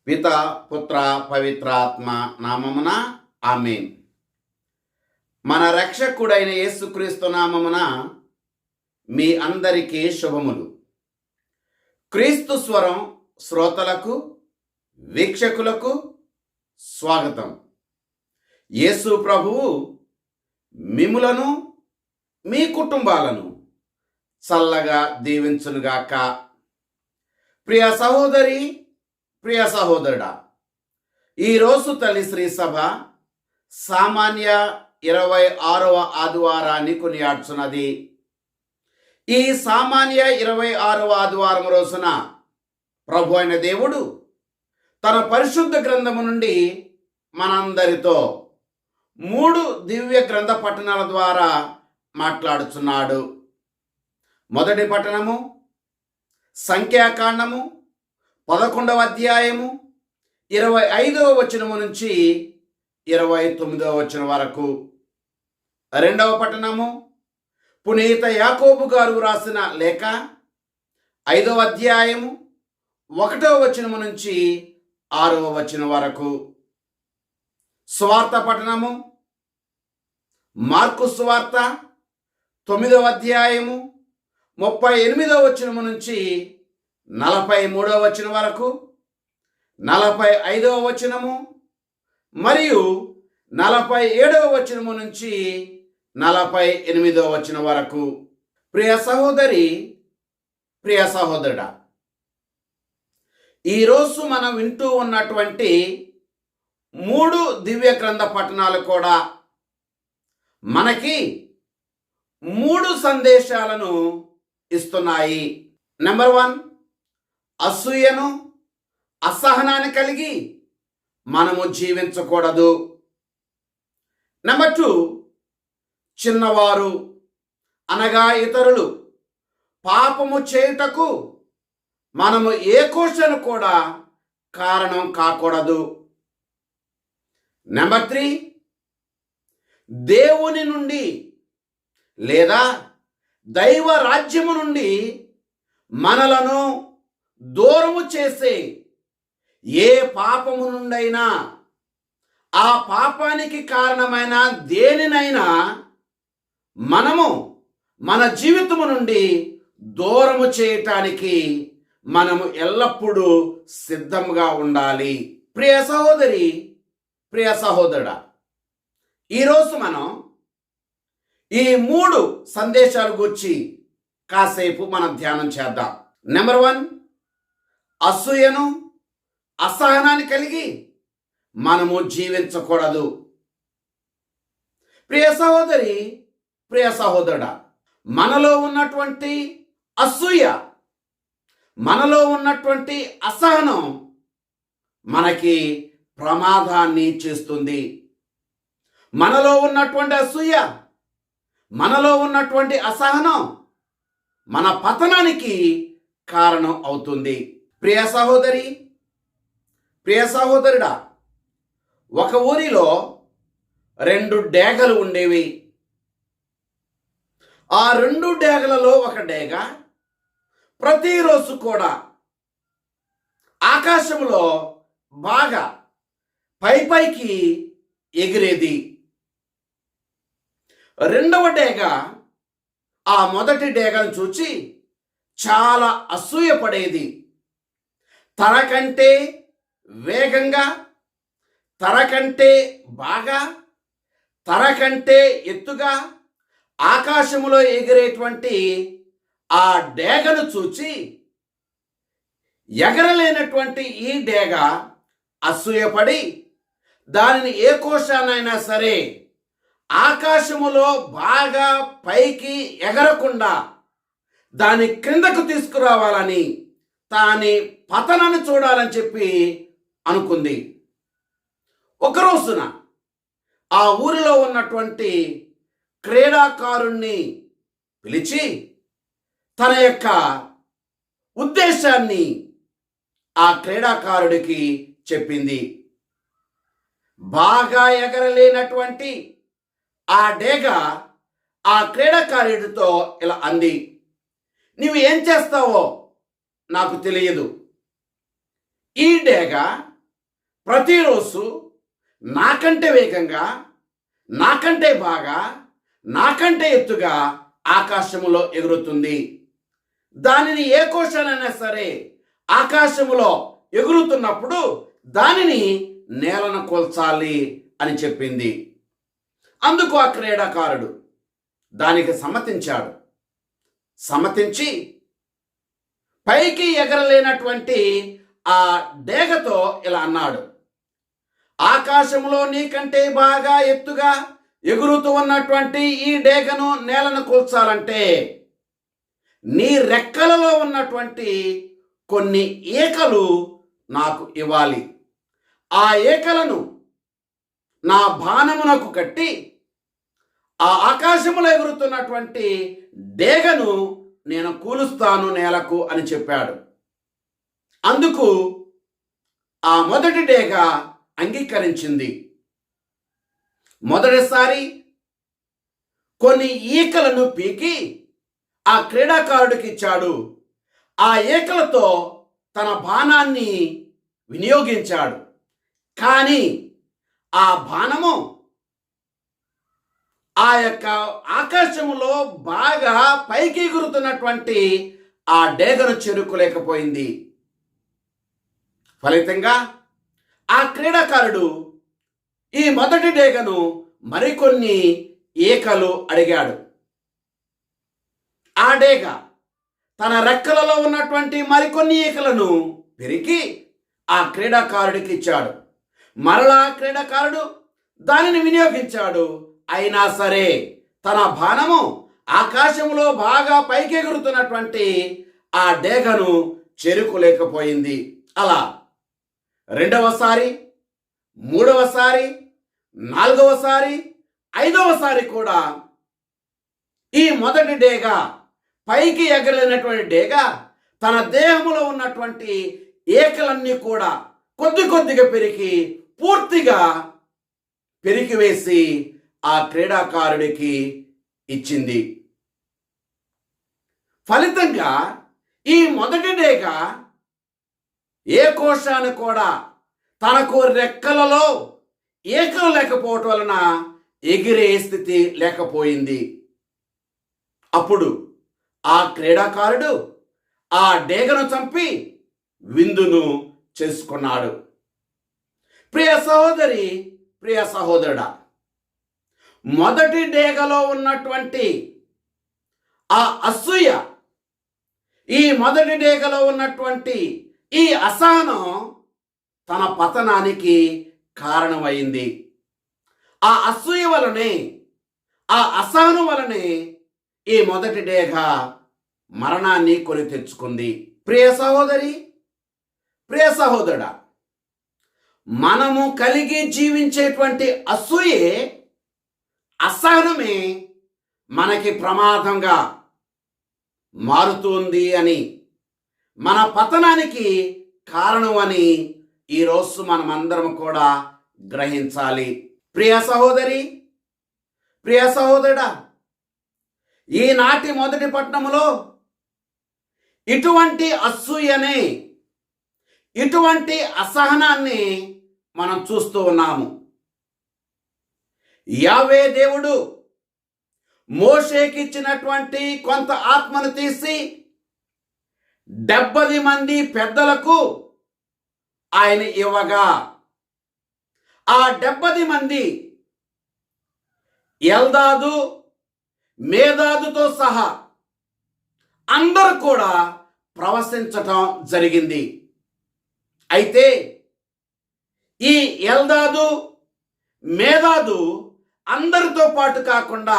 పిత పుత్ర పవిత్రాత్మ నామమున ఆమేన్. మన రక్షకుడైన యేసుక్రీస్తు నామమున మీ అందరికీ శుభములు. క్రీస్తు స్వరం శ్రోతలకు వీక్షకులకు స్వాగతం. యేసు ప్రభువు మిమ్ములను మీ కుటుంబాలను చల్లగా దీవించునుగాక. ప్రియ సహోదరి, ప్రియ సహోదరుడా, ఈరోజు తల్లి శ్రీ సభ సామాన్య 26వ ఆదివారాన్ని కొనియాడుచున్నది. ఈ సామాన్య 26వ ఆదివారం రోజున ప్రభు అయిన దేవుడు తన పరిశుద్ధ గ్రంథము నుండి మనందరితో 3 దివ్య గ్రంథ పట్టణాల ద్వారా మాట్లాడుచున్నాడు. మొదటి పట్టణము సంఖ్యాకాండము 11వ అధ్యాయము 25వ వచనము నుంచి 29వ వచనం వరకు. రెండవ పట్టణము పునీత యాకోబు గారు రాసిన లేఖ 5వ అధ్యాయము 1వ వచనము నుంచి 6వ వచనం వరకు. సువార్త పట్టణము మార్కు సువార్త 9వ అధ్యాయము 38వ వచనము నుంచి 43వ వచనం వరకు, 45వ వచనము మరియు 47వ వచనము నుంచి 48వ వచనం వరకు. ప్రియ సహోదరి, ప్రియ సహోదరుడా, ఈరోజు మనం వింటూ ఉన్నటువంటి 3 దివ్య గ్రంథ పట్టణాలు కూడా మనకి 3 సందేశాలను ఇస్తున్నాయి. నెంబర్ 1, అసూయను అసహనాన్ని కలిగి మనము జీవించకూడదు. నెంబర్ 2, చిన్నవారు అనగా ఇతరులు పాపము చేయుటకు మనము ఏ కోశను కూడా కారణం కాకూడదు. నెంబర్ 3, దేవుని నుండి లేదా దైవ రాజ్యము నుండి మనలను దూరము చేసే ఏ పాపము నుండైనా, ఆ పాపానికి కారణమైన దేనినైనా మనము మన జీవితము నుండి దూరము చేయటానికి మనము ఎల్లప్పుడూ సిద్ధంగా ఉండాలి. ప్రియ సహోదరి, ప్రియ సహోదరుడా, ఈరోజు మనం ఈ 3 సందేశాల గురించి కాసేపు మనం ధ్యానం చేద్దాం. నెంబర్ 1, అసూయను అసహనాన్ని కలిగి మనము జీవించకూడదు. ప్రియ సహోదరి, ప్రియ సహోదరుడా, మనలో ఉన్నటువంటి అసూయ, మనలో ఉన్నటువంటి అసహనం మనకి ప్రమాదాన్ని చేస్తుంది. మనలో ఉన్నటువంటి అసూయ, మనలో ఉన్నటువంటి అసహనం మన పతనానికి కారణం అవుతుంది. ప్రియ సహోదరి, ప్రియ సహోదరుడా, ఒక ఊరిలో 2 డేగలు ఉండేవి. ఆ 2 డేగలలో ఒక డేగ ప్రతిరోజు కూడా ఆకాశంలో బాగా పైకి ఎగిరేది. రెండవ డేగ ఆ మొదటి డేగను చూచి చాలా అసూయపడేది. తనకంటే వేగంగా, తనకంటే బాగా, తనకంటే ఎత్తుగా ఆకాశములో ఎగిరేటువంటి ఆ డేగను చూచి ఎగరలేనటువంటి ఈ డేగ అసూయపడి దానిని ఏ కోశానైనా సరే ఆకాశములో బాగా పైకి ఎగరకుండా దాని క్రిందకు తీసుకురావాలని, దాని పతనాన్ని చూడాలని చెప్పి అనుకుంది. ఒక రోజున ఆ ఊరిలో ఉన్నటువంటి క్రీడాకారుణ్ణి పిలిచి తన యొక్క ఉద్దేశాన్ని ఆ క్రీడాకారుడికి చెప్పింది. బాగా ఎగరలేనటువంటి ఆ డేగ ఆ క్రీడాకారుడితో ఇలా అంది, "నీవు ఏం చేస్తావో నాకు తెలియదు. ఈ డేగ ప్రతిరోజు నాకంటే వేగంగా, నాకంటే బాగా, నాకంటే ఎత్తుగా ఆకాశములో ఎగురుతుంది. దానిని ఏ కోశానైనా సరే ఆకాశములో ఎగురుతున్నప్పుడు దానిని నేలను కూల్చాలి అని చెప్పింది. అందుకు ఆ క్రీడాకారుడు దానికి సమ్మతించాడు. సమ్మతించి పైకి ఎగరలేనటువంటి ఆ డేగతో ఇలా అన్నాడు, ఆకాశంలో నీకంటే బాగా ఎత్తుగా ఎగురుతూ ఉన్నటువంటి ఈ డేగను నేలను కూల్చాలంటే నీ రెక్కలలో ఉన్నటువంటి కొన్ని ఈకలు నాకు ఇవ్వాలి. ఆ ఈకలను నా బాణమునకు కట్టి ఆ ఆకాశములో ఎగురుతున్నటువంటి డేగను నేను కూలుస్తాను నేలకు అని చెప్పాడు. అందుకు ఆ మొదటి డేగ అంగీకరించింది. మొదటిసారి కొన్ని ఈకలను పీకి ఆ క్రీడాకారుడికి ఇచ్చాడు. ఆ ఈకలతో తన బాణాన్ని వినియోగించాడు. కానీ ఆ బాణము ఆ యొక్క ఆకాశంలో బాగా పైకి ఎగురుతున్నటువంటి ఆ డేగను చేరుకోలేకపోయింది. ఫలితంగా ఆ క్రీడాకారుడు ఈ మొదటి డేగను మరికొన్ని ఈకలు అడిగాడు. ఆ డేగ తన రెక్కలలో ఉన్నటువంటి మరికొన్ని ఈకలను పెరికి ఆ క్రీడాకారుడికి ఇచ్చాడు. మరలా క్రీడాకారుడు దానిని వినియోగించాడు. అయినా సరే తన బాణము ఆకాశంలో బాగా పైకి ఎగురుతున్నటువంటి ఆ డేగను చేరుకోలేకపోయింది. అలా రెండవసారి, మూడవసారి, నాలుగవసారి, ఐదవసారి కూడా ఈ మొదటి డేగ పైకి ఎగరలేనటువంటి డేగ తన దేహంలో ఉన్నటువంటి ఈకలన్నీ కూడా కొద్ది కొద్దిగా పెరిగి పూర్తిగా పెరికివేసి ఆ క్రీడాకారుడికి ఇచ్చింది. ఫలితంగా ఈ మొదటి డేగ ఏ కోశాన్ని కూడా తనకు రెక్కలలో ఈకలు లేకపోవటం వలన ఎగిరే స్థితి లేకపోయింది. అప్పుడు ఆ క్రీడాకారుడు ఆ డేగను చంపి విందును చేసుకున్నాడు. ప్రియ సహోదరి, ప్రియ సహోదరుడా, మొదటి డేగలో ఉన్నటువంటి ఆ అసూయ, ఈ మొదటి డేగలో ఉన్నటువంటి ఈ అసహనం తన పతనానికి కారణమైంది. ఆ అసూయ వలనే, ఆ అసహనం వలనే ఈ మొదటి డేగ మరణాన్ని కొని తెచ్చుకుంది. ప్రియ సహోదరి, ప్రియ సహోదరుడా, మనము కలిగి జీవించేటువంటి అసూయే, అసహనమే మనకి ప్రమాదంగా మారుతుంది అని, మన పతనానికి కారణం అని ఈరోజు మనమందరం కూడా గ్రహించాలి. ప్రియ సహోదరి, ప్రియ సహోదరుడా, ఈనాటి మొదటి పట్టణంలో ఇటువంటి అసూయనే, ఇటువంటి అసహనాన్ని మనం చూస్తూ ఉన్నాము. యావే దేవుడు మోషేకి ఇచ్చినటువంటి కొంత ఆత్మను తీసి 70 మంది పెద్దలకు ఆయన ఇవ్వగా, ఆ 70 మంది ఎల్దాదు, మేదాదుతో సహా అందరూ కూడా ప్రవశించటం జరిగింది. అయితే ఈ ఎల్దాదు, మేదాదు అందరితో పాటు కాకుండా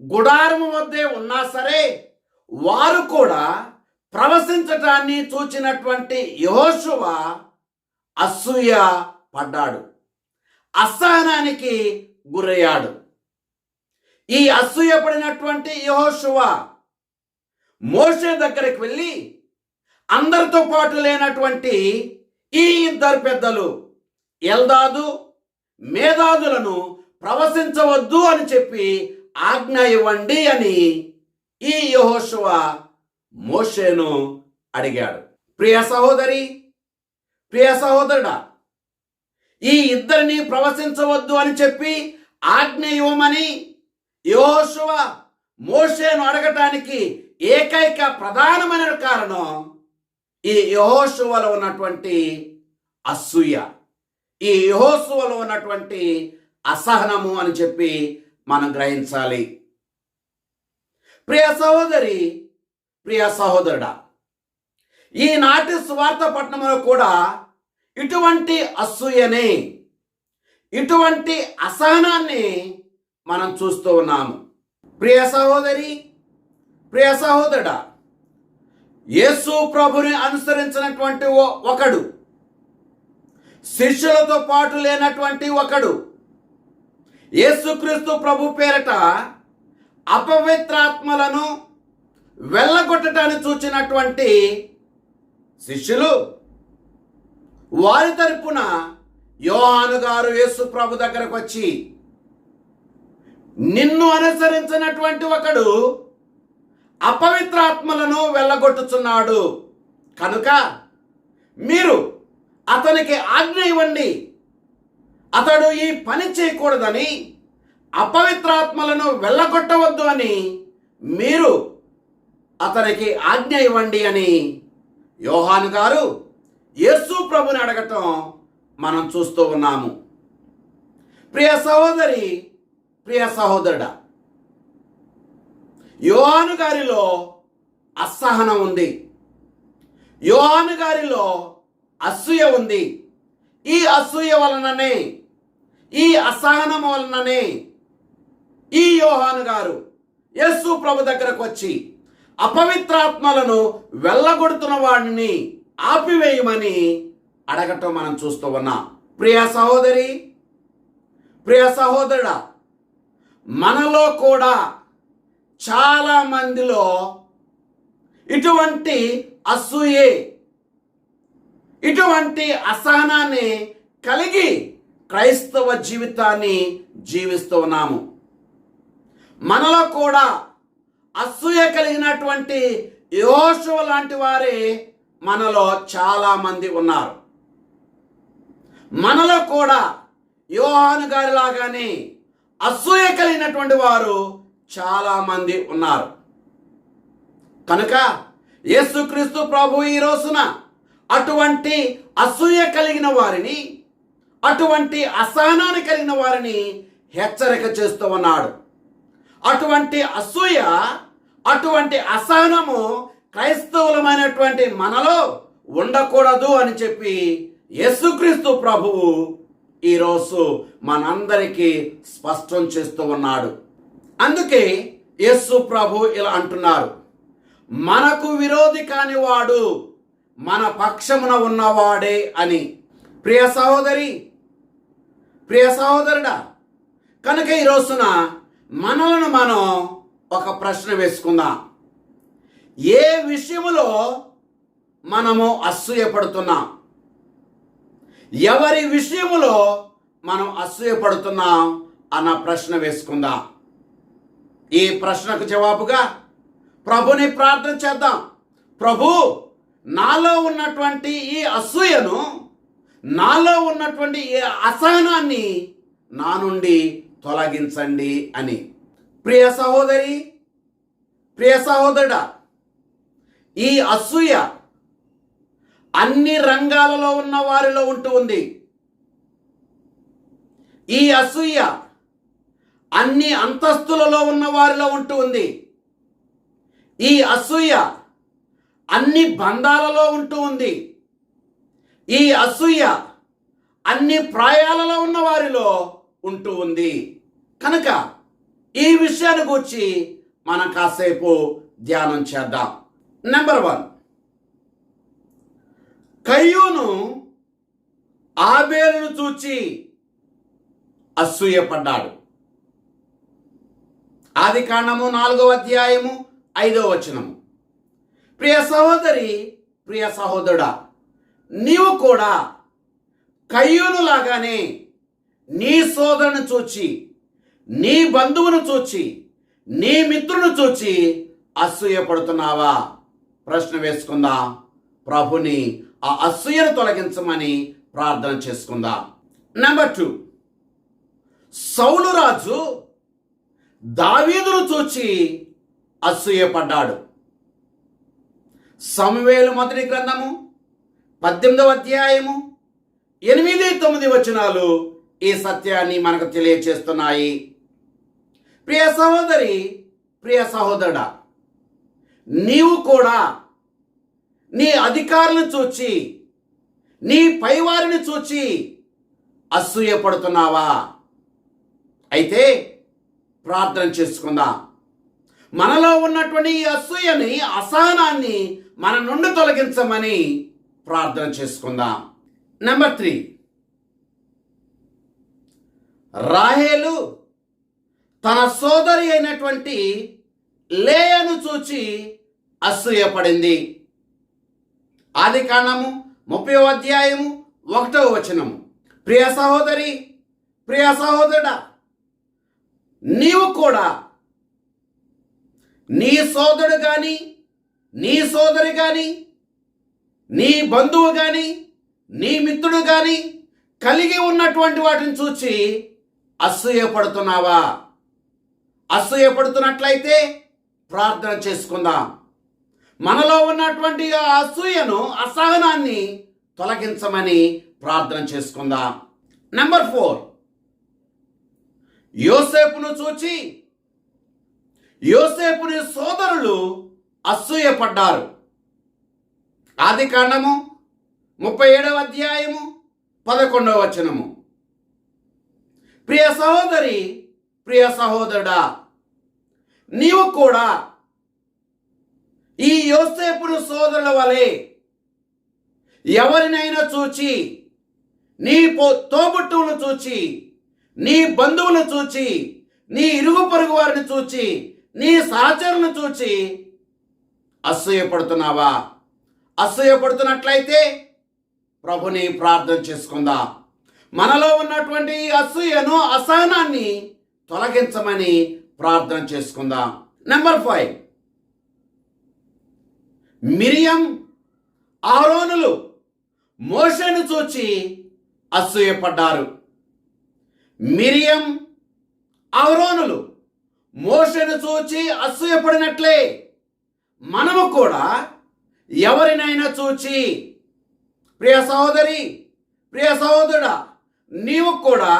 గుడారం వద్దే ఉన్నా సరే వారు కూడా ప్రవశించటాన్ని చూచినటువంటి యెహోషువ అసూయ పడ్డాడు, అసహనానికి గురయ్యాడు. ఈ అసూయ పడినటువంటి యెహోషువ మోషే దగ్గరికి వెళ్ళి అందరితో పాటు లేనటువంటి ఈ ఇద్దరు పెద్దలు ఎల్దాదు, మేదాదులను ప్రవశించవద్దు అని చెప్పి ఆజ్ఞ ఇవ్వండి అని ఈ యెహోషువ మోషేను అడిగాడు. ప్రియ సహోదరి, ప్రియ సహోదరుడా, ఈ ఇద్దరిని ప్రవశించవద్దు అని చెప్పి ఆజ్ఞ ఇవ్వమని యెహోషువ మోషేను అడగటానికి ఏకైక ప్రధానమైన కారణం ఈ యెహోషువలో ఉన్నటువంటి అసూయ, ఈ యెహోషువలో ఉన్నటువంటి అసహనము అని చెప్పి మనం గ్రహించాలి. ప్రియ సహోదరి, ప్రియ సహోదరుడా, ఈనాటి సువార్త పట్టణంలో కూడా ఇటువంటి అసూయని, ఇటువంటి అసహనాన్ని మనం చూస్తూ ఉన్నాము. ప్రియ సహోదరి, ప్రియ సహోదరుడా, యేసు ప్రభుని అనుసరించినటువంటి ఒకడు, శిష్యులతో పాటు లేనటువంటి ఒకడు, యేసుక్రీస్తు ప్రభు పేరట అపవిత్రాత్మలను వెళ్ళగొట్టడానికి చూచినటువంటి శిష్యులు, వారి తరపున యోహాను గారు యేసు ప్రభు దగ్గరకు వచ్చి, నిన్ను అనుసరించినటువంటి ఒకడు అపవిత్రాత్మలను వెళ్ళగొట్టుచున్నాడు కనుక మీరు అతనికి ఆజ్ఞ ఇవ్వండి, అతడు ఈ పని చేయకూడదని, అపవిత్రాత్మలను వెళ్ళగొట్టవద్దు అని మీరు అతనికి ఆజ్ఞ ఇవ్వండి అని యోహాను గారు యేసు ప్రభుని అడగటం మనం చూస్తూ ఉన్నాము. ప్రియ సహోదరి, ప్రియ సహోదరుడా, యోహాను గారిలో అసహనం ఉంది, యోహాను గారిలో అసూయ ఉంది. ఈ అసూయ వలననే, ఈ అసహనం వలననే ఈ యోహాను గారు యేసు ప్రభు దగ్గరకు వచ్చి అపవిత్రాత్మలను వెళ్ళగొడుతున్న వాడిని ఆపివేయమని అడగటం మనం చూస్తూ ఉన్నాం. ప్రియ సహోదరి, ప్రియ సహోదరుడా, మనలో కూడా చాలా మందిలో ఇటువంటి అసూయే, ఇటువంటి అసహనాన్ని కలిగి క్రైస్తవ జీవితాన్ని జీవిస్తూ ఉన్నాము. మనలో కూడా అసూయ కలిగినటువంటి యెహోషువ లాంటి వారే మనలో చాలా మంది ఉన్నారు. మనలో కూడా యోహాను గారి లాగానే అసూయ కలిగినటువంటి వారు చాలా మంది ఉన్నారు. కనుక యేసుక్రీస్తు ప్రభు ఈ రోజున అటువంటి అసూయ కలిగిన వారిని, అటువంటి అసహనాన్ని కలిగిన వారిని హెచ్చరిక చేస్తూ ఉన్నాడు. అటువంటి అసూయ, అటువంటి అసహనము క్రైస్తవులమైనటువంటి మనలో ఉండకూడదు అని చెప్పి యేసుక్రీస్తు ప్రభువు ఈరోజు మనందరికీ స్పష్టం చేస్తూ ఉన్నాడు. అందుకే యేసు ప్రభు ఇలా అంటున్నారు, మనకు విరోధి కాని వాడు మన పక్షమున ఉన్నవాడే అని. ప్రియ సహోదరి, ప్రియ సహోదరుడా, కనుక ఈ రోజున మనలను మనం ఒక ప్రశ్న వేసుకుందాం. ఏ విషయములో మనము అసూయపడుతున్నాం? ఎవరి విషయములో మనం అసూయపడుతున్నాం అన్న ప్రశ్న వేసుకుందాం. ఈ ప్రశ్నకు జవాబుగా ప్రభుని ప్రార్థన చేద్దాం. ప్రభు, నాలో ఉన్నటువంటి ఈ అసూయను, నాలో ఉన్నటువంటి ఈ అసహనాన్ని నా నుండి తొలగించండి అని. ప్రియ సహోదరి, ప్రియ సహోదరుడా, ఈ అసూయ అన్ని రంగాలలో ఉన్న వారిలో ఉంటూ ఉంది. ఈ అసూయ అన్ని అంతస్తులలో ఉన్న వారిలో ఉంటూ ఉంది. ఈ అసూయ అన్ని బంధాలలో ఉంటూ ఉంది. ఈ అసూయ అన్ని ప్రాయాలలో ఉన్న వారిలో ఉంటూ ఉంది. కనుక ఈ విషయాన్ని గురించి మనం కాసేపు ధ్యానం చేద్దాం. నెంబర్ 1, కయ్యూను ఆబేలును చూచి అసూయపడ్డాడు. ఆదికాండము 4వ అధ్యాయము 5వ వచనము. ప్రియ సహోదరి, ప్రియ సహోదరుడా, నీవు కూడా కయ్యూను లాగానే నీ సోదరుని చూచి, నీ బంధువును చూచి, నీ మిత్రుని చూచి అసూయపడుతున్నావా? ప్రశ్న వేసుకుందాం. ప్రభుని ఆ అసూయను తొలగించమని ప్రార్థన చేసుకుందాం. నెంబర్ 2, సౌలు రాజు దావీదును చూచి అసూయపడ్డాడు. సమూయేలు మొదటి గ్రంథము 18వ అధ్యాయము 8-9 వచనాలు ఈ సత్యాన్ని మనకు తెలియచేస్తున్నాయి. ప్రియ సహోదరి, ప్రియ సహోదరుడా, నీవు కూడా నీ అధికారులను చూచి, నీ పైవారిని చూచి అసూయపడుతున్నావా? అయితే ప్రార్థన చేసుకుందాం. మనలో ఉన్నటువంటి ఈ అసూయని, అసహనాన్ని మన నుండి తొలగించమని ప్రార్థన చేసుకుందాం. నెంబర్ 3, రాహేలు తన సోదరి అయినటువంటి లేయను చూచి అసూయపడింది. ఆదికాండము 30వ అధ్యాయము 1వ వచనము. ప్రియ సహోదరి, ప్రియ సహోదరుడా, నీవు కూడా నీ సోదరుడు కానీ, నీ సోదరి కానీ, నీ బంధువు కానీ, నీ మిత్రుడు కానీ కలిగి ఉన్నటువంటి వాటిని చూచి అసూయపడుతున్నావా? అసూయపడుతున్నట్లయితే ప్రార్థన చేసుకుందాం. మనలో ఉన్నటువంటి ఆ అసూయను, అసహనాన్ని తొలగించమని ప్రార్థన చేసుకుందాం. నెంబర్ 4, యోసేపును చూచి యోసేపుని సోదరులు అసూయపడ్డారు. ఆదికాండము 37వ అధ్యాయము 11వ వచనము. ప్రియ సహోదరి, ప్రియ సహోదరుడా, నీవు కూడా ఈ యోసేపును సోదరుల వలె ఎవరినైనా చూచి, నీ తోబుట్టువును చూచి, నీ బంధువులను చూచి, నీ ఇరుగు పొరుగు వారిని చూచి, నీ సహచరులను చూచి అసూయపడుతున్నావా? అసూయపడుతున్నట్లయితే ప్రభుని ప్రార్థన చేసుకుందాం. మనలో ఉన్నటువంటి అసూయను, అసహనాన్ని తొలగించమని ప్రార్థన చేసుకుందాం. నెంబర్ 5, మిరియం, ఆరోనులు మోషేను చూచి అసూయపడ్డారు. మిరియం, ఆరోనులు మోషేను చూచి అసూయపడినట్లే మనము కూడా ఎవరినైనా చూచి, ప్రియ సహోదరి, ప్రియ సహోదరుడా, నీవు కూడా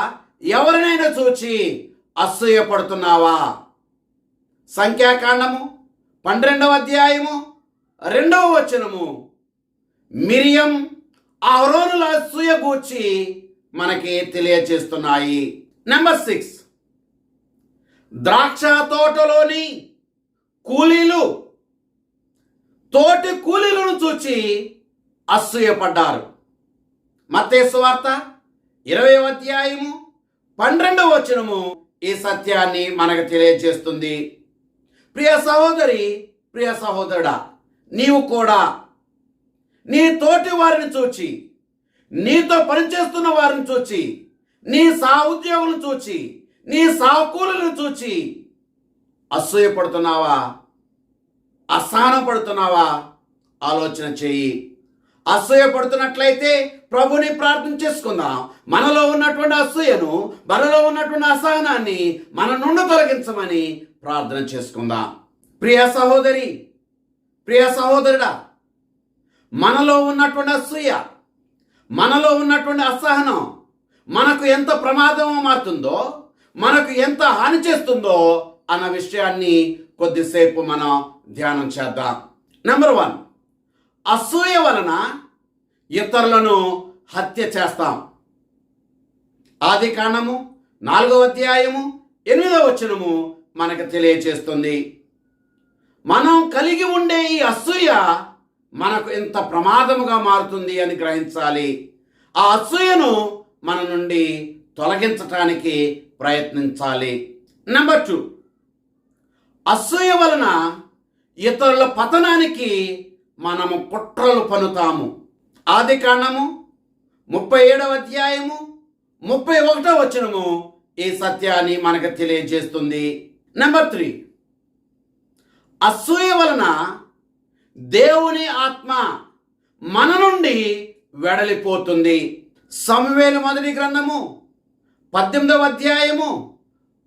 ఎవరినైనా చూచి అసూయపడుతున్నావా? సంఖ్యాకాండము 12వ అధ్యాయము 2వ వచనము మిరియం, అహరోనుల అసూయ గూర్చి మనకి తెలియచేస్తున్నాయి. నెంబర్ 6, ద్రాక్ష తోటలోని కూలీలు తోటి కూలీలను చూచి అసూయపడ్డారు. మత్తయి సువార్త 20వ అధ్యాయము 12వ వచనము ఈ సత్యాన్ని మనకు తెలియజేస్తుంది. ప్రియ సహోదరి, ప్రియ సహోదరుడా, నీవు కూడా నీ తోటి వారిని చూచి, నీతో పనిచేస్తున్న వారిని చూచి, నీ సహోద్యోగులను చూచి, నీ సహకూలులను చూచి అసూయపడుతున్నావా? అసహనపడుతున్నావా? ఆలోచన చేయి. అసూయపడుతున్నట్లయితే ప్రభుని ప్రార్థన చేసుకుందాం. మనలో ఉన్నటువంటి అసూయను, మనలో ఉన్నటువంటి అసహనాన్ని మన నుండి తొలగించమని ప్రార్థన చేసుకుందాం. ప్రియ సహోదరి, ప్రియ సహోదరుడా, మనలో ఉన్నటువంటి అసూయ, మనలో ఉన్నటువంటి అసహనం మనకు ఎంత ప్రమాదమో మారుతుందో, మనకు ఎంత హాని చేస్తుందో అన్న విషయాన్ని కొద్దిసేపు మనం ధ్యానం చేద్దాం. నెంబర్ 1, అసూయ వలన ఇతరులను హత్య చేస్తాం. ఆదికాండము 4వ అధ్యాయము 8వ వచనము మనకు తెలియచేస్తుంది. మనం కలిగి ఉండే ఈ అసూయ మనకు ఎంత ప్రమాదముగా మారుతుంది అని గ్రహించాలి. ఆ అసూయను మన నుండి తొలగించటానికి ప్రయత్నించాలి. నెంబర్ 2, అసూయ వలన ఇతరుల పతనానికి మనము కుట్రలు పన్నుతాము. ఆదికాండము 37వ అధ్యాయము 31వ వచనము ఈ సత్యాన్ని మనకు తెలియజేస్తుంది. నెంబర్ 3, అసూయ వలన దేవుని ఆత్మ మన నుండి వెడలిపోతుంది. సమూయేలు మొదటి గ్రంథము 18వ అధ్యాయము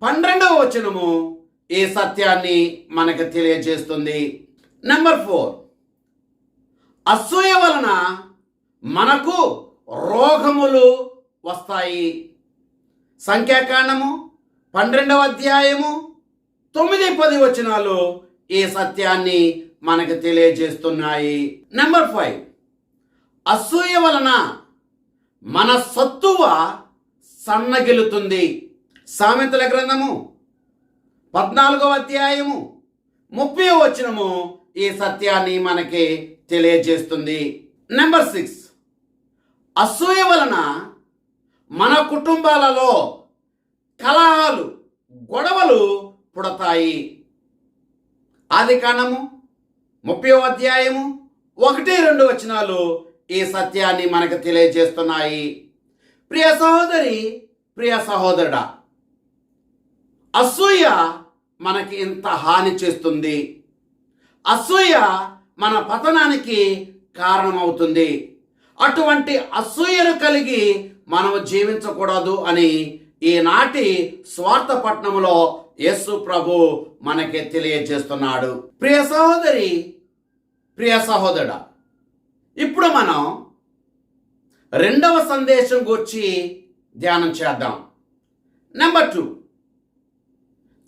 12వ వచనము ఈ సత్యాన్ని మనకు తెలియజేస్తుంది. నెంబర్ 4, అసూయ వలన మనకు రోగములు వస్తాయి. సంఖ్యాకాండము 12వ అధ్యాయము 9-10 వచనాలు ఈ సత్యాన్ని మనకు తెలియజేస్తున్నాయి. నెంబర్ 5, అసూయ వలన మన సత్తువ సన్నగిలుతుంది. సామెతల గ్రంథము 14వ అధ్యాయము 30వ వచనము ఈ సత్యాన్ని మనకి తెలియజేస్తుంది. నెంబర్ 6, అసూయ వలన మన కుటుంబాలలో కలహాలు, గొడవలు పుడతాయి. ఆదికాండము 30వ అధ్యాయము 1-2 వచనాలు ఈ సత్యాన్ని మనకు తెలియజేస్తున్నాయి. ప్రియ సహోదరి, ప్రియ సహోదరుడా, అసూయ మనకి ఇంత హాని చేస్తుంది. అసూయ మన పతనానికి కారణమవుతుంది. అటువంటి అసూయను కలిగి మనం జీవించకూడదు అని ఈనాటి స్వార్థ పట్టణంలో యేసు ప్రభు మనకి తెలియజేస్తున్నాడు. ప్రియ సహోదరి, ప్రియ సహోదరుడా, ఇప్పుడు మనం 2వ సందేశం గురించి ధ్యానం చేద్దాం. నెంబర్ 2,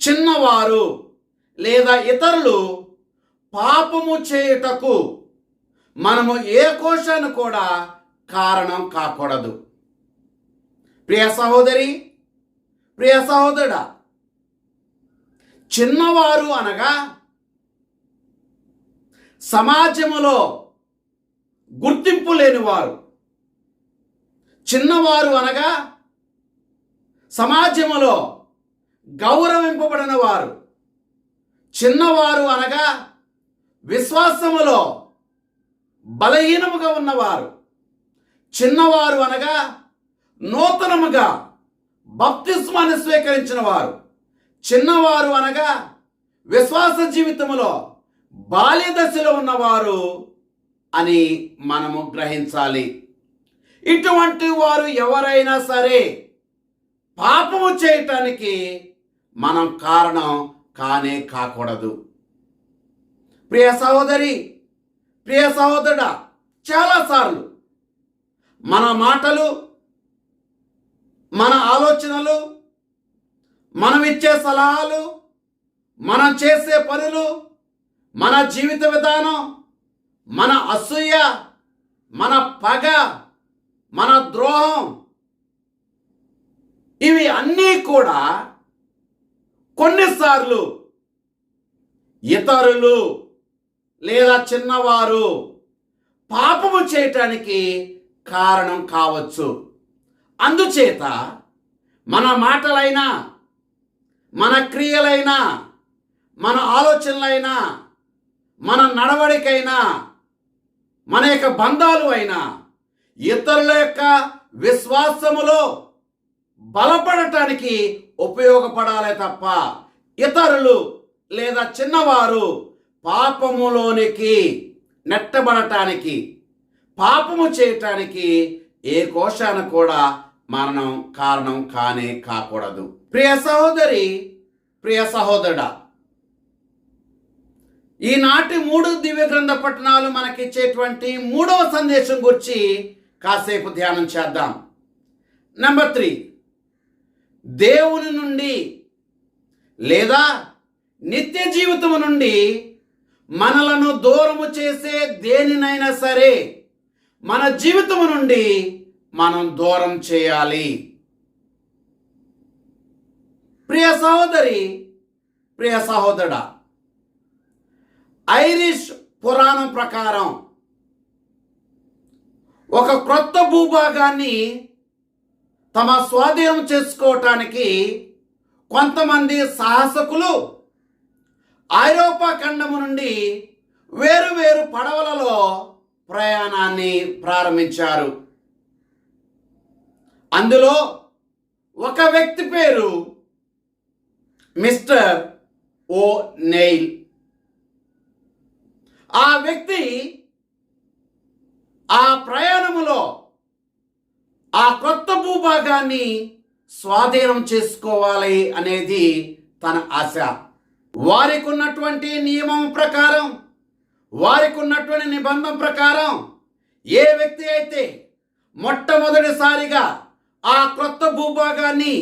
చిన్నవారు లేదా ఇతరులు పాపము చేయుటకు మనము ఏ కోశాన్ని కూడా కారణం కాకూడదు. ప్రియ సహోదరి, ప్రియ సహోదరుడా, చిన్నవారు అనగా సమాజములో గుర్తింపు లేనివారు. చిన్నవారు అనగా సమాజములో గౌరవింపబడిన వారు. చిన్నవారు అనగా విశ్వాసములో బలహీనముగా ఉన్నవారు. చిన్నవారు అనగా నూతనముగా బాప్తిస్మాన్ని స్వీకరించిన వారు. చిన్నవారు అనగా విశ్వాస జీవితంలో బాల్య దశలో ఉన్నవారు అని మనము గ్రహించాలి. ఇటువంటి వారు ఎవరైనా సరే పాపము చేయటానికి మనం కారణం కానే కాకూడదు. ప్రియ సహోదరి, ప్రియ సహోదరుడా, చాలాసార్లు మన మాటలు, మన ఆలోచనలు, మనం ఇచ్చే సలహాలు, మనం చేసే పనులు, మన జీవిత విధానం, మన అసూయ, మన పగ, మన ద్రోహం, ఇవి అన్నీ కూడా కొన్నిసార్లు ఇతరులు లేదా చిన్నవారు పాపము చేయటానికి కారణం కావచ్చు. అందుచేత మన మాటలైనా, మన క్రియలైనా, మన ఆలోచనలైనా, మన నడవడికైనా, మన యొక్క బంధాలు అయినా ఇతరుల యొక్క విశ్వాసములో బలపడటానికి ఉపయోగపడాలి తప్ప ఇతరులు లేదా చిన్నవారు పాపములోనికి నెట్టబడటానికి, పాపము చేయటానికి ఏ కోశాన కూడా మనం కారణం కానే కాకూడదు. ప్రియ సహోదరి, ప్రియ సహోదరుడా, ఈనాటి 3 దివ్య గ్రంథ పట్టణాలు మనకిచ్చేటువంటి 3వ సందేశం గురించి కాసేపు ధ్యానం చేద్దాం. నెంబర్ 3, దేవుని నుండి లేదా నిత్య జీవితము నుండి మనలను దూరము చేసే దేనినైనా సరే మన జీవితము నుండి మనం దూరం చేయాలి. ప్రియ సహోదరి, ప్రియ సహోదరుడా, ఐరిష్ పురాణం ప్రకారం ఒక క్రొత్త భూభాగాన్ని తమ స్వాధీనం చేసుకోవటానికి కొంతమంది సాహసకులు ఐరోపా ఖండము నుండి వేరు పడవలలో ప్రయాణాన్ని ప్రారంభించారు. అందులో ఒక వ్యక్తి పేరు మిస్టర్ ఓ నెయిల్. ఆ వ్యక్తి ఆ ప్రయాణములో ఆ క్రొత్త భూభాగాన్ని స్వాధీనం చేసుకోవాలి అనేది తన ఆశ. వారికి ఉన్నటువంటి నియమం ప్రకారం, వారికి ఉన్నటువంటి నిబంధన ప్రకారం ఏ వ్యక్తి అయితే మొట్టమొదటిసారిగా ఆ క్రొత్త భూభాగాన్ని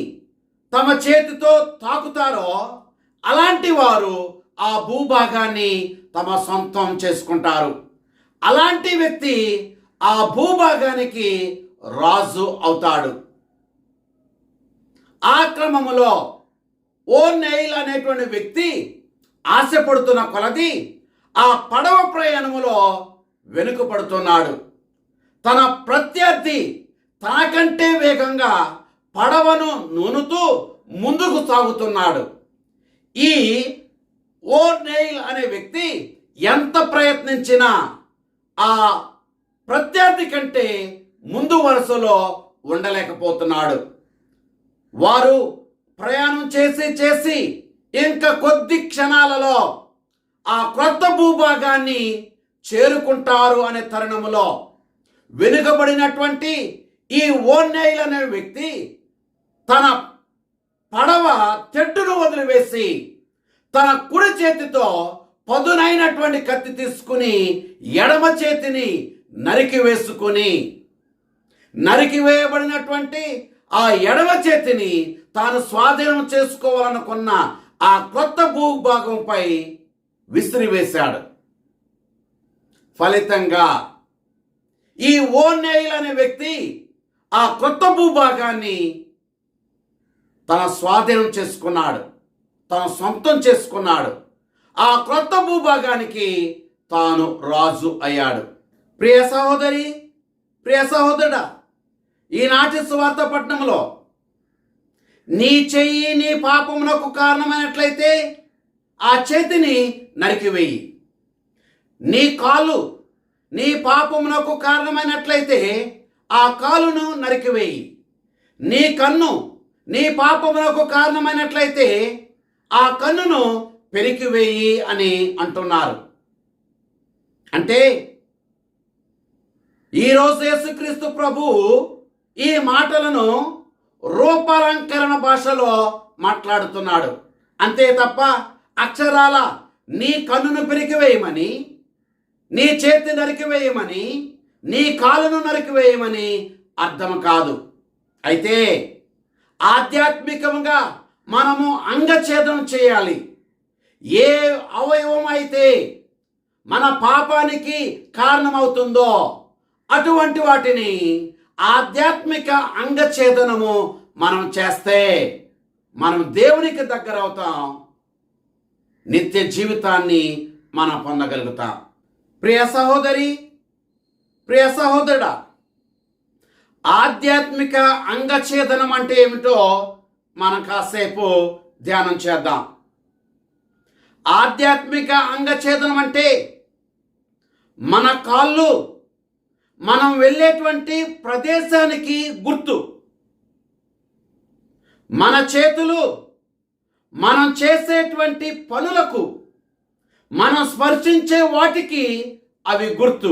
తమ చేతితో తాకుతారో అలాంటి వారు ఆ భూభాగాన్ని తమ సొంతం చేసుకుంటారు. అలాంటి వ్యక్తి ఆ భూభాగానికి రాజు అవుతాడు. ఆ క్రమములో ఓర్నెయిల్ అనేటువంటి వ్యక్తి ఆశపడుతున్న కొలది ఆ పడవ ప్రయాణములో వెనుకబడుతున్నాడు. తన ప్రత్యర్థి తనకంటే వేగంగా పడవను నూనుతూ ముందుకు సాగుతున్నాడు. ఈ ఓర్నెయిల్ అనే వ్యక్తి ఎంత ప్రయత్నించినా ఆ ప్రత్యర్థి కంటే ముందు వరుసలో ఉండలేకపోతున్నాడు. వారు ప్రయాణం చేసి ఇంకా కొద్ది క్షణాలలో ఆ క్రొత్త భూభాగాన్ని చేరుకుంటారు అనే తరుణములో వెనుకబడినటువంటి ఈ ఓర్నెయిల్ అనే వ్యక్తి తన పడవ తెడ్డును వదిలివేసి తన కుడి చేతితో పదునైనటువంటి కత్తి తీసుకుని ఎడమ చేతిని నరికివేయబడినటువంటి ఆ ఎడమ చేతిని తాను స్వాధీనం చేసుకోవాలనుకున్న ఆ క్రొత్త భూభాగంపై విసిరివేశాడు. ఫలితంగా ఈ ఓర్నెయిల్ అనే వ్యక్తి ఆ క్రొత్త భూభాగాన్ని తన స్వాధీనం చేసుకున్నాడు, తన సొంతం చేసుకున్నాడు. ఆ క్రొత్త భూభాగానికి తాను రాజు అయ్యాడు. ప్రియ సహోదరి, ప్రియ సహోదరుడా, ఈనాటి సువార్త పట్టణంలో నీ చెయ్యి నీ పాపమునకు కారణమైనట్లయితే ఆ చేతిని నరికివేయి. నీ కాలు నీ పాపమునకు కారణమైనట్లయితే ఆ కాలును నరికివేయి. నీ కన్ను నీ పాపమునకు కారణమైనట్లయితే ఆ కన్నును పెరికివేయి అని అంటున్నారు. అంటే ఈరోజు యేసుక్రీస్తు ప్రభువు ఈ మాటలను రూపాలంకరణ భాషలో మాట్లాడుతున్నాడు. అంతే తప్ప అక్షరాల నీ కన్నును పెరికివేయమని, నీ చేతి నరికివేయమని, నీ కాలును నరికివేయమని అర్థం కాదు. అయితే ఆధ్యాత్మికంగా మనము అంగఛేదనం చేయాలి. ఏ అవయవం అయితే మన పాపానికి కారణమవుతుందో అటువంటి వాటిని ఆధ్యాత్మిక అంగఛేదనము మనం చేస్తే మనం దేవునికి దగ్గర అవుతాం, నిత్య జీవితాన్ని మనం పొందగలుగుతాం. ప్రియ సహోదరి, ప్రియ సహోదరుడా, ఆధ్యాత్మిక అంగఛేదనం అంటే ఏమిటో మనం కాసేపు ధ్యానం చేద్దాం. ఆధ్యాత్మిక అంగఛేదనం అంటే మన కాళ్ళు మనం వెళ్ళేటువంటి ప్రదేశానికి గుర్తు, మన చేతులు మనం చేసేటువంటి పనులకు, మనం స్పర్శించే వాటికి అవి గుర్తు.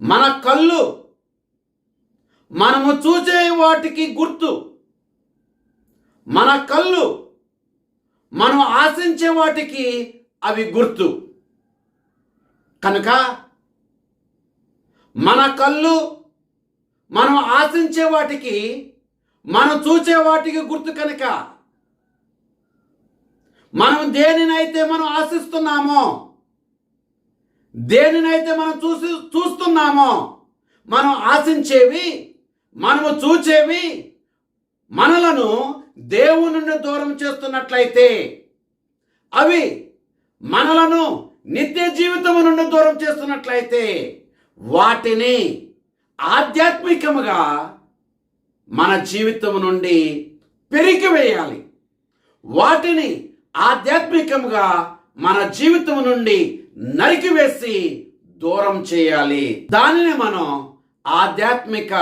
మన కళ్ళు మనము చూసే వాటికి గుర్తు. మన కళ్ళు మనం ఆశించే వాటికి అవి గుర్తు. కనుక మన కళ్ళు మనం ఆశించే వాటికి, మనం చూసే వాటికి గుర్తు. కనుక మనం దేనినైతే మనం ఆశిస్తున్నామో, దేనినైతే మనం చూస్తున్నామో, మనం ఆశించేవి, మనము చూచేవి మనలను దేవుని నుండి దూరం చేస్తున్నట్లయితే, అవి మనలను నిత్య జీవితము నుండి దూరం చేస్తున్నట్లయితే వాటిని ఆధ్యాత్మికముగా మన జీవితం నుండి పెరికివేయాలి. వాటిని ఆధ్యాత్మికముగా మన జీవితం నుండి నరికివేసి దూరం చేయాలి. దానిని మనం ఆధ్యాత్మిక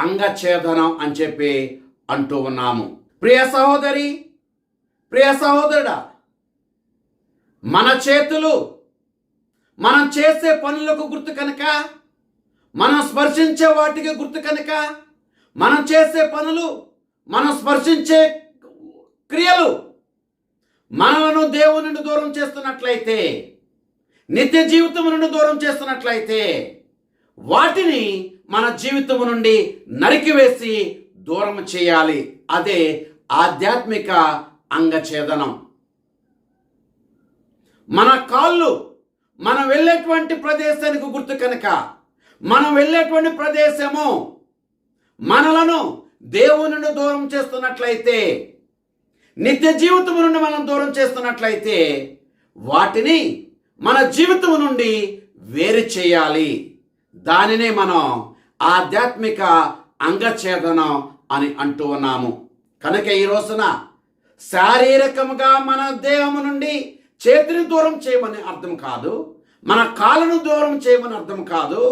అంగఛేదనం అని చెప్పి అంటూ ఉన్నాము. ప్రియ సహోదరి, ప్రియ సహోదరుడా, మన చేతులు మనం చేసే పనులకు గుర్తు కనుక మనం స్పర్శించే వాటికి గుర్తు కనుక మనం చేసే పనులు, మనం స్పర్శించే క్రియలు మనలను దేవుని నుండి దూరం చేస్తున్నట్లయితే, నిత్య జీవితం నుండి దూరం చేస్తున్నట్లయితే, వాటిని మన జీవితం నుండి నరికివేసి దూరం చేయాలి. అదే ఆధ్యాత్మిక అంగఛేదనం. మన కాళ్ళు మనం వెళ్ళేటువంటి ప్రదేశానికి గుర్తు కనుక మనం వెళ్ళేటువంటి ప్రదేశము మనలను దేవుని నుండి దూరం చేస్తున్నట్లయితే, నిత్య జీవితం నుండి మనం దూరం చేస్తున్నట్లయితే, వాటిని మన జీవితం నుండి వేరు చేయాలి. దానినే మనం ఆధ్యాత్మిక అంగఛేదనం అని అంటూ ఉన్నాము. కనుక ఈ రోజున శారీరకముగా మన దేహము నుండి చేతిని దూరం చేయమని అర్థం కాదు, మన కాళ్ళను దూరం చేయమని అర్థం కాదు,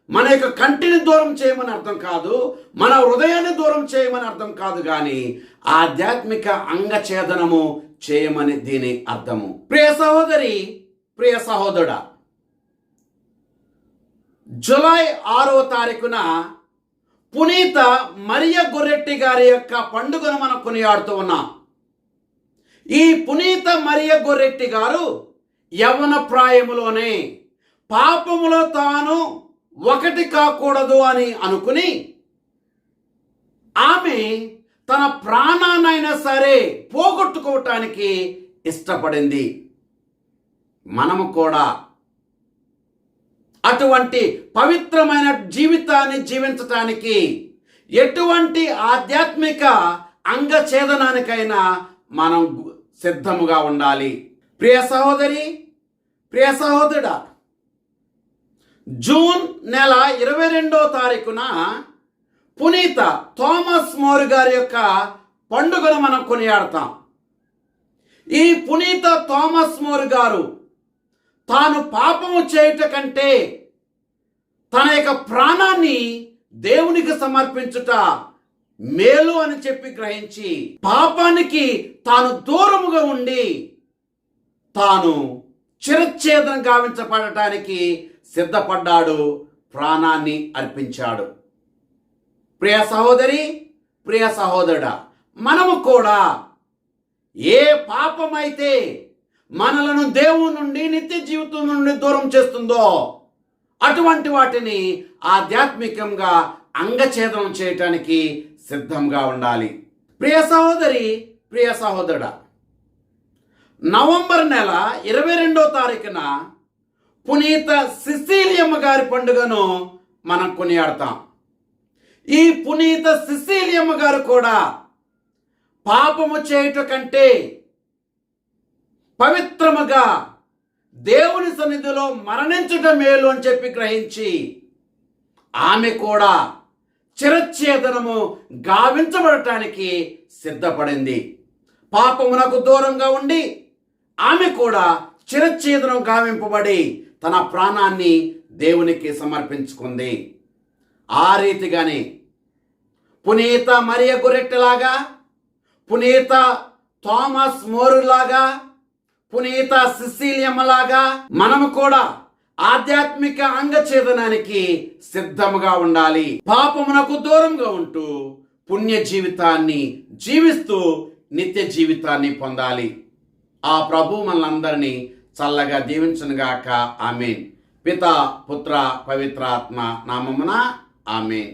మన యొక్క కంటిని దూరం చేయమని అర్థం కాదు, మన హృదయాన్ని దూరం చేయమని అర్థం కాదు, కానీ ఆధ్యాత్మిక అంగఛేదనము చేయమని దీని అర్థము. ప్రియ సహోదరి, ప్రియ సహోదరుడా, జూలై 6వ తారీఖున పునీత మరియ గొర్రెట్టి గారి యొక్క పండుగను మనం కొనియాడుతూ ఉన్నాం. ఈ పునీత మరియ గొర్రెట్టి గారు యవ్వన ప్రాయములోనే పాపములో తాను ఒకటి కాకూడదు అని అనుకుని ఆమె తన ప్రాణాన్నైనా సరే పోగొట్టుకోవటానికి ఇష్టపడింది. మనము కూడా అటువంటి పవిత్రమైన జీవితాన్ని జీవించటానికి, ఎటువంటి ఆధ్యాత్మిక అంగఛేదనానికైనా మనం సిద్ధముగా ఉండాలి. ప్రియ సహోదరి, ప్రియ సహోదరుడా, జూన్ నెల 22వ తారీఖున పునీత థామస్ మోర్ గారి యొక్క పండుగను మనం కొనియాడతాం. ఈ పునీత థామస్ మోర్ గారు తాను పాపము చేయుట కంటే తన యొక్క ప్రాణాన్ని దేవునికి సమర్పించుట మేలు అని చెప్పి గ్రహించి, పాపానికి తాను దూరముగా ఉండి తాను చిరచ్ఛేదనం గావించబడటానికి సిద్ధపడ్డాడు, ప్రాణాన్ని అర్పించాడు. ప్రియ సహోదరి, ప్రియ సహోదరుడా, మనము కూడా ఏ పాపమైతే మనలను దేవుని నుండి, నిత్య జీవితం నుండి దూరం చేస్తుందో అటువంటి వాటిని ఆధ్యాత్మికంగా అంగఛేదనం చేయటానికి సిద్ధంగా ఉండాలి. ప్రియ సహోదరి, ప్రియ సహోదరుడా, నవంబర్ నెల 22వ తారీఖున పునీత సిసిలియమ్మ గారి పండుగను మనం కొనియాడతాం. ఈ పునీత సిసిలియమ్మ గారు కూడా పాపము చేయుట కంటే పవిత్రముగా దేవుని సన్నిధిలో మరణించుట మేలు అని చెప్పి గ్రహించి ఆమె కూడా చిరచ్ఛేదనము గావించబడటానికి సిద్ధపడింది. పాపమునకు దూరంగా ఉండి ఆమె కూడా చిరచ్ఛేదనం గావింపబడి తన ప్రాణాన్ని దేవునికి సమర్పించుకుంది. ఆ రీతిగానే పునీత మరియ గొర్రెట్టలాగా, పునీత థామస్ మోరులాగా, పునీత సిసిలియమ్మలాగా మనము కూడా ఆధ్యాత్మిక అంగఛేదనానికి సిద్ధముగా ఉండాలి. పాపమునకు దూరంగా ఉంటూ పుణ్య జీవితాన్ని జీవిస్తూ నిత్య జీవితాన్ని పొందాలి. ఆ ప్రభు మనందరినీ చల్లగా దీవించునుగాక. ఆమేన్. పిత, పుత్ర, పవిత్రాత్మ నామమున ఆమేన్.